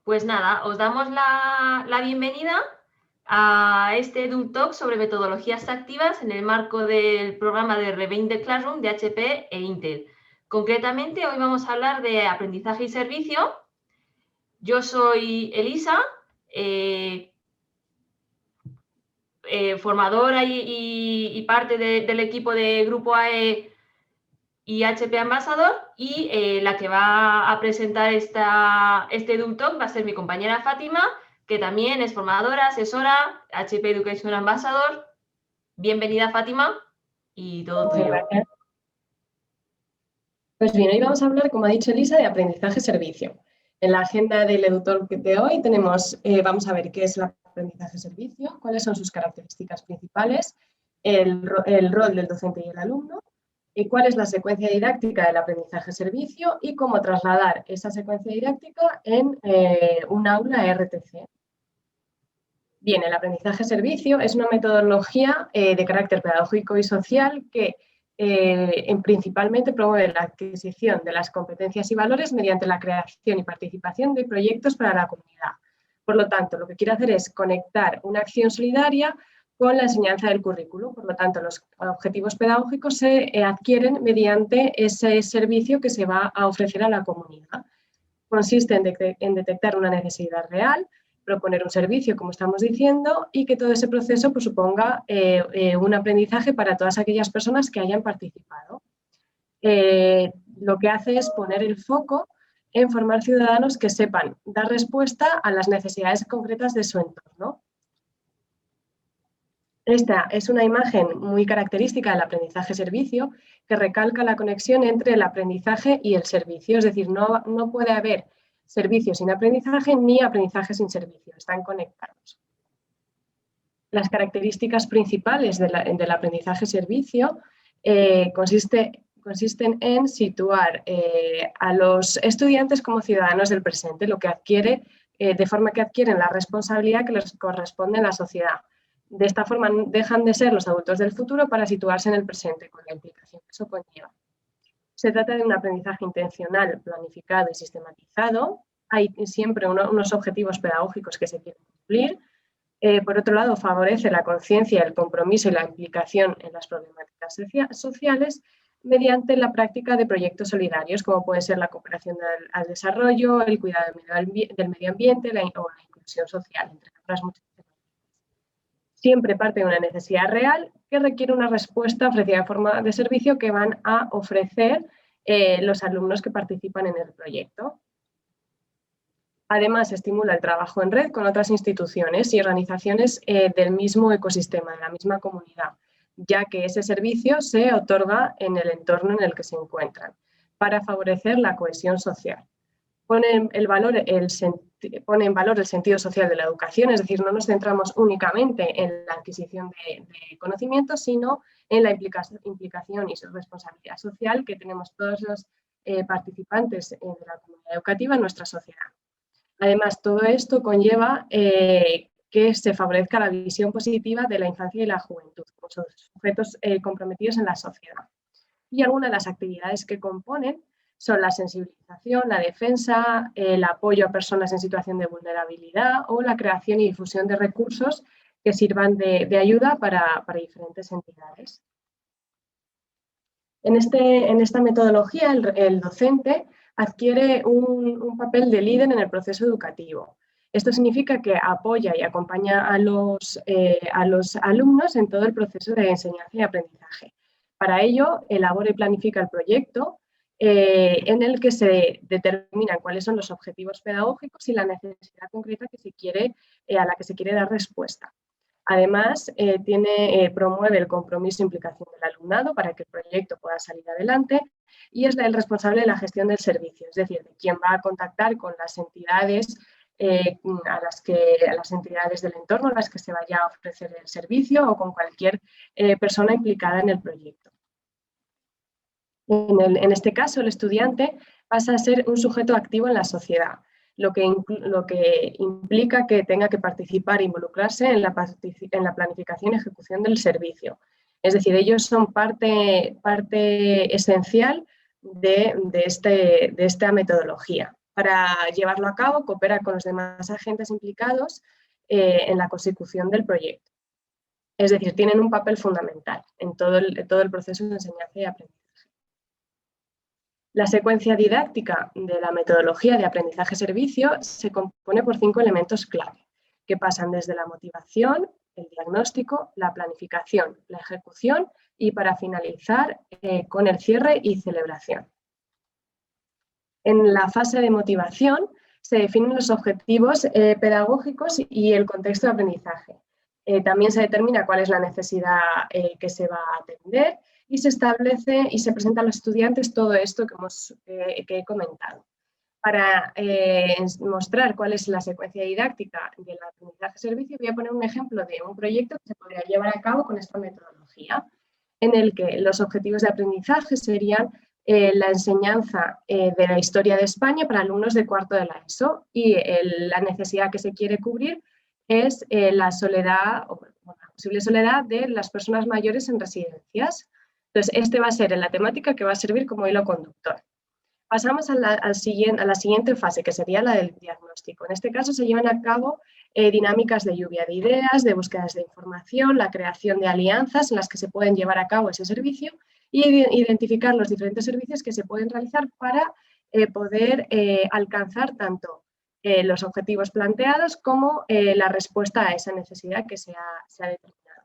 Pues nada, os damos la bienvenida a este EDU Talk sobre metodologías activas en el marco del programa de Reinvent the Classroom de HP e Intel. Concretamente, hoy vamos a hablar de aprendizaje y servicio. Yo soy Elisa, formadora y parte del equipo de Grupo AE y HP Ambassador, y la que va a presentar este EDU Talk va a ser mi compañera Fátima, que también es formadora, asesora, HP Education Ambassador. Bienvenida, Fátima, y todo tuyo. Gracias. Pues bien, hoy vamos a hablar, como ha dicho Elisa, de aprendizaje-servicio. En la agenda del EduTalk de hoy vamos a ver qué es el aprendizaje-servicio, cuáles son sus características principales, el rol del docente y el alumno, y cuál es la secuencia didáctica del aprendizaje-servicio y cómo trasladar esa secuencia didáctica en un aula RTC. Bien, el aprendizaje-servicio es una metodología de carácter pedagógico y social que principalmente promueve la adquisición de las competencias y valores mediante la creación y participación de proyectos para la comunidad. Por lo tanto, lo que quiere hacer es conectar una acción solidaria con la enseñanza del currículo. Por lo tanto, los objetivos pedagógicos se adquieren mediante ese servicio que se va a ofrecer a la comunidad. Consiste en detectar una necesidad real, proponer un servicio, como estamos diciendo, y que todo ese proceso pues, suponga un aprendizaje para todas aquellas personas que hayan participado. Lo que hace es poner el foco en formar ciudadanos que sepan dar respuesta a las necesidades concretas de su entorno. Esta es una imagen muy característica del aprendizaje-servicio que recalca la conexión entre el aprendizaje y el servicio, es decir, no puede haber servicio sin aprendizaje ni aprendizaje sin servicio, están conectados. Las características del aprendizaje-servicio consisten en situar a los estudiantes como ciudadanos del presente, lo que adquiere, de forma que adquieren la responsabilidad que les corresponde en la sociedad. De esta forma dejan de ser los adultos del futuro para situarse en el presente, con la implicación que eso conlleva. Se trata de un aprendizaje intencional, planificado y sistematizado. Hay siempre unos objetivos pedagógicos que se quieren cumplir. Por otro lado, favorece la conciencia, el compromiso y la implicación en las problemáticas sociales mediante la práctica de proyectos solidarios, como puede ser la cooperación al desarrollo, el cuidado del medio ambiente o la inclusión social, entre otras muchas. Siempre parte de una necesidad real que requiere una respuesta ofrecida en forma de servicio que van a ofrecer los alumnos que participan en el proyecto. Además, estimula el trabajo en red con otras instituciones y organizaciones del mismo ecosistema, de la misma comunidad, ya que ese servicio se otorga en el entorno en el que se encuentran, para favorecer la cohesión social. Pone en valor el sentido social de la educación, es decir, no nos centramos únicamente en la adquisición de conocimientos, sino en la implicación y su responsabilidad social que tenemos todos los participantes de la comunidad educativa en nuestra sociedad. Además, todo esto conlleva que se favorezca la visión positiva de la infancia y la juventud, como sujetos comprometidos en la sociedad. Y algunas de las actividades que componen son la sensibilización, la defensa, el apoyo a personas en situación de vulnerabilidad o la creación y difusión de recursos que sirvan de ayuda para diferentes entidades. En esta metodología, el docente adquiere un papel de líder en el proceso educativo. Esto significa que apoya y acompaña a los alumnos en todo el proceso de enseñanza y aprendizaje. Para ello, elabora y planifica el proyecto en el que se determinan cuáles son los objetivos pedagógicos y la necesidad concreta a la que se quiere dar respuesta. Además, promueve el compromiso e implicación del alumnado para que el proyecto pueda salir adelante y es el responsable de la gestión del servicio, es decir, de quien va a contactar con las entidades a las entidades del entorno a las que se vaya a ofrecer el servicio o con cualquier persona implicada en el proyecto. En este caso, el estudiante pasa a ser un sujeto activo en la sociedad, lo que implica que tenga que participar e involucrarse en la planificación y ejecución del servicio. Es decir, ellos son parte esencial de esta metodología. Para llevarlo a cabo, coopera con los demás agentes implicados en la consecución del proyecto. Es decir, tienen un papel fundamental en todo el proceso de enseñanza y aprendizaje. La secuencia didáctica de la metodología de aprendizaje-servicio se compone por 5 elementos clave, que pasan desde la motivación, el diagnóstico, la planificación, la ejecución y para finalizar con el cierre y celebración. En la fase de motivación se definen los objetivos pedagógicos y el contexto de aprendizaje. También se determina cuál es la necesidad que se va a atender y se establece y se presenta a los estudiantes todo esto que he comentado. Para mostrar cuál es la secuencia didáctica del aprendizaje-servicio, voy a poner un ejemplo de un proyecto que se podría llevar a cabo con esta metodología, en el que los objetivos de aprendizaje serían la enseñanza de la historia de España para alumnos de cuarto de la ESO y la necesidad que se quiere cubrir es la soledad, o la posible soledad de las personas mayores en residencias. Entonces, este va a ser la temática que va a servir como hilo conductor. Pasamos a la siguiente fase, que sería la del diagnóstico. En este caso se llevan a cabo dinámicas de lluvia de ideas, de búsquedas de información, la creación de alianzas en las que se pueden llevar a cabo ese servicio y identificar los diferentes servicios que se pueden realizar para poder alcanzar tanto los objetivos planteados como la respuesta a esa necesidad que se ha determinado.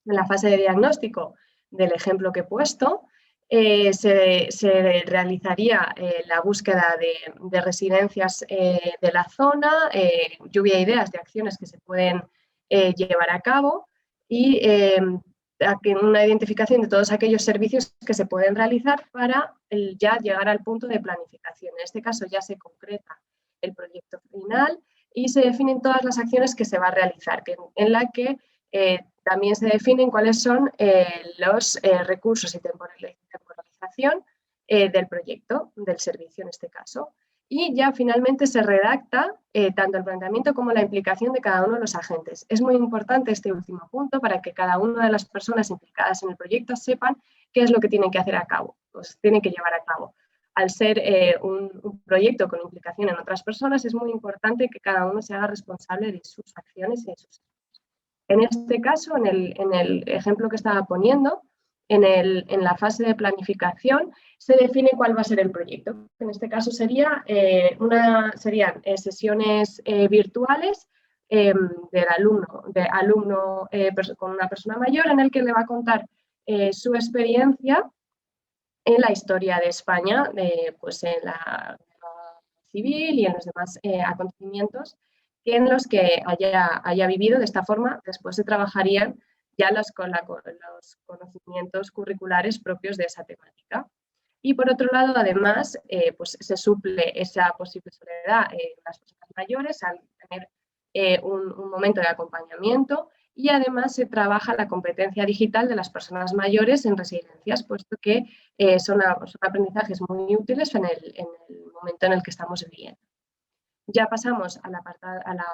En la fase de diagnóstico del ejemplo que he puesto, se realizaría la búsqueda de residencias de la zona, lluvia de ideas de acciones que se pueden llevar a cabo y una identificación de todos aquellos servicios que se pueden realizar para ya llegar al punto de planificación. En este caso ya se concreta el proyecto final y se definen todas las acciones que se va a realizar, en la que también se definen cuáles son los recursos y temporalización del proyecto, del servicio en este caso. Y ya finalmente se redacta tanto el planteamiento como la implicación de cada uno de los agentes. Es muy importante este último punto para que cada una de las personas implicadas en el proyecto sepan qué es lo que tienen que hacer a cabo, pues tienen que llevar a cabo. Al ser un proyecto con implicación en otras personas, es muy importante que cada uno se haga responsable de sus acciones y de sus. En este caso, en el ejemplo que estaba poniendo, en la fase de planificación se define cuál va a ser el proyecto. En este caso serían sesiones virtuales del alumno con una persona mayor en el que le va a contar su experiencia en la historia de España, pues en la guerra civil y en los demás acontecimientos en los que haya vivido. De esta forma, después se trabajarían ya los conocimientos curriculares propios de esa temática. Y por otro lado, además, pues se suple esa posible soledad en las personas mayores al tener un momento de acompañamiento y además se trabaja la competencia digital de las personas mayores en residencias, puesto que son aprendizajes muy útiles en el momento en el que estamos viviendo. Ya pasamos a la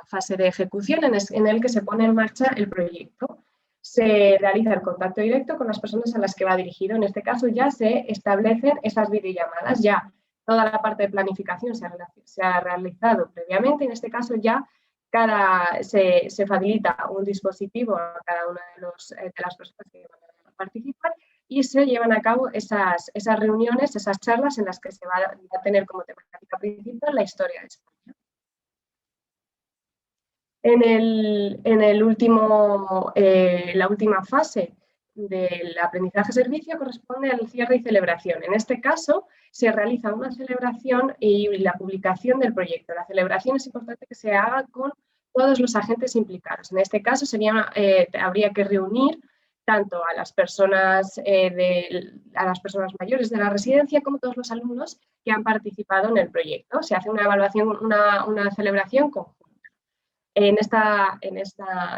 fase de ejecución en el que se pone en marcha el proyecto. Se realiza el contacto directo con las personas a las que va dirigido. En este caso ya se establecen esas videollamadas, ya toda la parte de planificación se ha realizado previamente. En este caso ya se facilita un dispositivo a cada una de las personas que van a participar y se llevan a cabo esas reuniones, esas charlas en las que se va a tener como temática principal la historia de España. La última fase del aprendizaje-servicio corresponde al cierre y celebración. En este caso, se realiza una celebración y la publicación del proyecto. La celebración es importante que se haga con todos los agentes implicados. En este caso, habría que reunir tanto a las personas mayores de la residencia como todos los alumnos que han participado en el proyecto. Se hace una evaluación, una celebración conjunta. En esta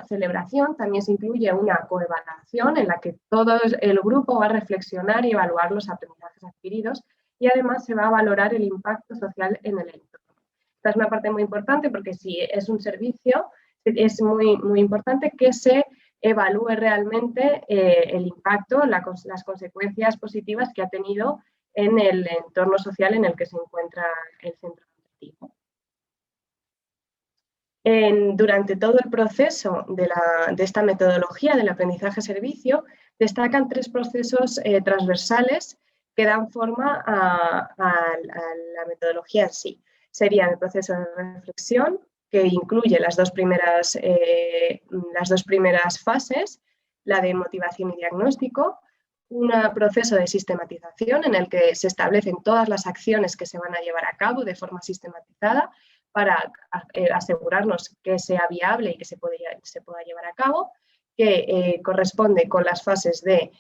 celebración también se incluye una coevaluación en la que todo el grupo va a reflexionar y evaluar los aprendizajes adquiridos y además se va a valorar el impacto social en el entorno. Esta es una parte muy importante porque si es un servicio es muy, muy importante que se evalúe realmente el impacto, las consecuencias positivas que ha tenido en el entorno social en el que se encuentra el centro. objetivo. Durante todo el proceso de esta metodología del aprendizaje-servicio, destacan 3 procesos transversales que dan forma a la metodología en sí. Sería el proceso de reflexión, que incluye las dos primeras fases, la de motivación y diagnóstico, un proceso de sistematización en el que se establecen todas las acciones que se van a llevar a cabo de forma sistematizada para asegurarnos que sea viable y que se pueda llevar a cabo, que corresponde con las fases de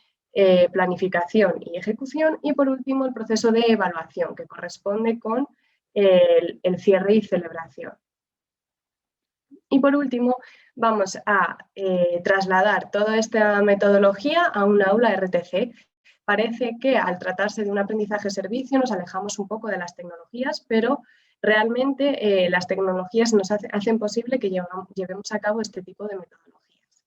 planificación y ejecución, y por último el proceso de evaluación, que corresponde con el cierre y celebración. Y por último, vamos a trasladar toda esta metodología a un aula RTC. Parece que al tratarse de un aprendizaje-servicio nos alejamos un poco de las tecnologías, pero realmente las tecnologías nos hacen posible que llevemos a cabo este tipo de metodologías.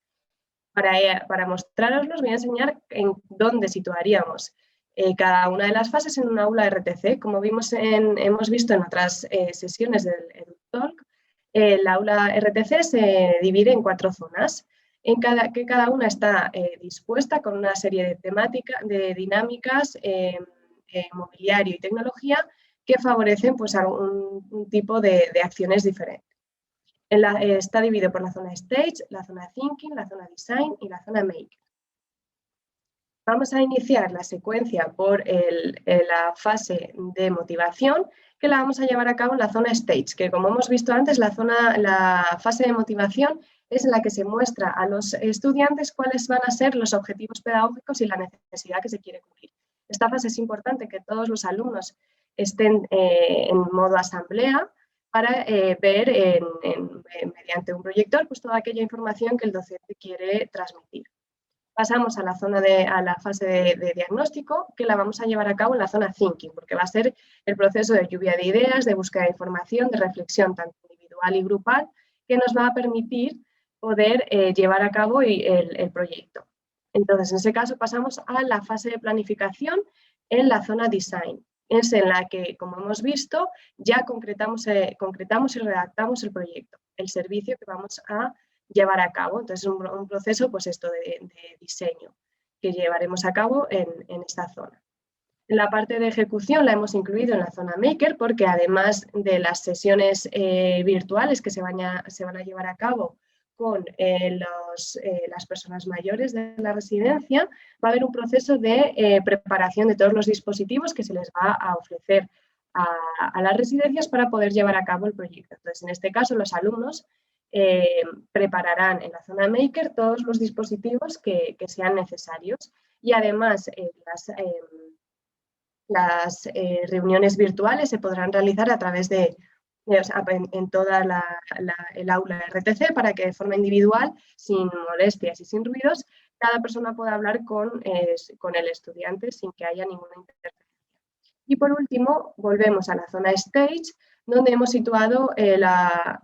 Para mostraros, voy a enseñar en dónde situaríamos cada una de las fases en un aula RTC. Como hemos visto en otras sesiones del EduTalk, el aula RTC se divide en 4 zonas, que cada una está dispuesta con una serie de dinámicas, mobiliario y tecnología que favorecen pues, un tipo de acciones diferentes. Está dividido por la zona Stage, la zona Thinking, la zona Design y la zona Maker. Vamos a iniciar la secuencia por la fase de motivación, que la vamos a llevar a cabo en la zona Stage, que como hemos visto antes, la fase de motivación es en la que se muestra a los estudiantes cuáles van a ser los objetivos pedagógicos y la necesidad que se quiere cumplir. Esta fase es importante que todos los alumnos estén en modo asamblea para ver mediante un proyector pues, toda aquella información que el docente quiere transmitir. Pasamos a la fase de diagnóstico, que la vamos a llevar a cabo en la zona Thinking, porque va a ser el proceso de lluvia de ideas, de búsqueda de información, de reflexión tanto individual y grupal, que nos va a permitir poder llevar a cabo el proyecto. Entonces, en ese caso pasamos a la fase de planificación en la zona Design. Es en la que, como hemos visto, ya concretamos y redactamos el proyecto, el servicio que vamos a llevar a cabo. Entonces, es un proceso pues esto de diseño que llevaremos a cabo en esta zona. La parte de ejecución la hemos incluido en la zona Maker porque además de las sesiones virtuales que se van a llevar a cabo con las personas mayores de la residencia, va a haber un proceso de preparación de todos los dispositivos que se les va a ofrecer a las residencias para poder llevar a cabo el proyecto. Entonces, en este caso, los alumnos prepararán en la zona Maker todos los dispositivos que sean necesarios y además las reuniones virtuales se podrán realizar a través en toda el aula RTC para que de forma individual, sin molestias y sin ruidos, cada persona pueda hablar con el estudiante sin que haya ninguna interferencia. Y por último, volvemos a la zona Stage, donde hemos situado la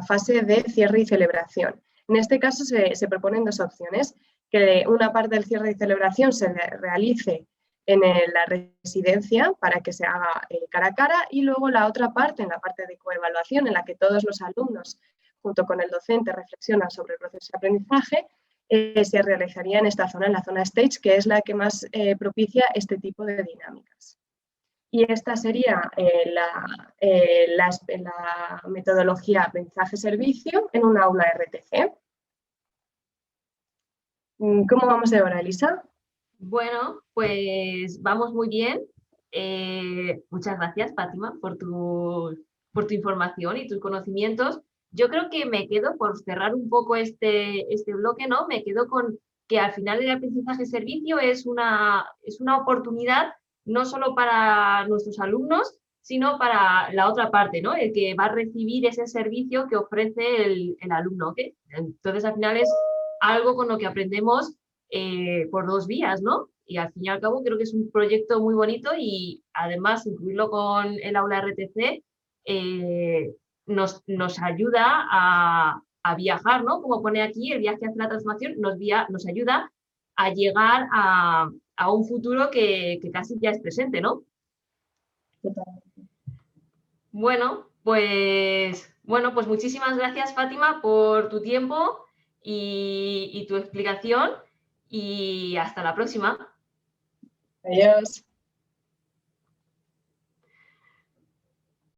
fase de cierre y celebración. En este caso se proponen 2 opciones, que una parte del cierre y celebración se realice en la residencia para que se haga cara a cara y luego la otra parte, en la parte de coevaluación, en la que todos los alumnos, junto con el docente, reflexionan sobre el proceso de aprendizaje, se realizaría en esta zona, en la zona Stage, que es la que más propicia este tipo de dinámicas. Y esta sería la metodología aprendizaje-servicio en un aula RTC. ¿Cómo vamos de ahora, Elisa? Bueno, pues vamos muy bien. Muchas gracias, Fátima, por tu información y tus conocimientos. Yo creo que me quedo, por cerrar un poco este bloque, ¿no? Me quedo con que al final el aprendizaje-servicio es una oportunidad no solo para nuestros alumnos, sino para la otra parte, ¿no? El que va a recibir ese servicio que ofrece el alumno, ¿ok? Entonces, al final es algo con lo que aprendemos por 2 vías, ¿no? Y al fin y al cabo creo que es un proyecto muy bonito y además incluirlo con el aula RTC nos ayuda a viajar, ¿no? Como pone aquí, el viaje hacia la transformación nos ayuda a llegar a un futuro que casi ya es presente, ¿no? Totalmente. Bueno, pues muchísimas gracias, Fátima, por tu tiempo y tu explicación y hasta la próxima. Adiós.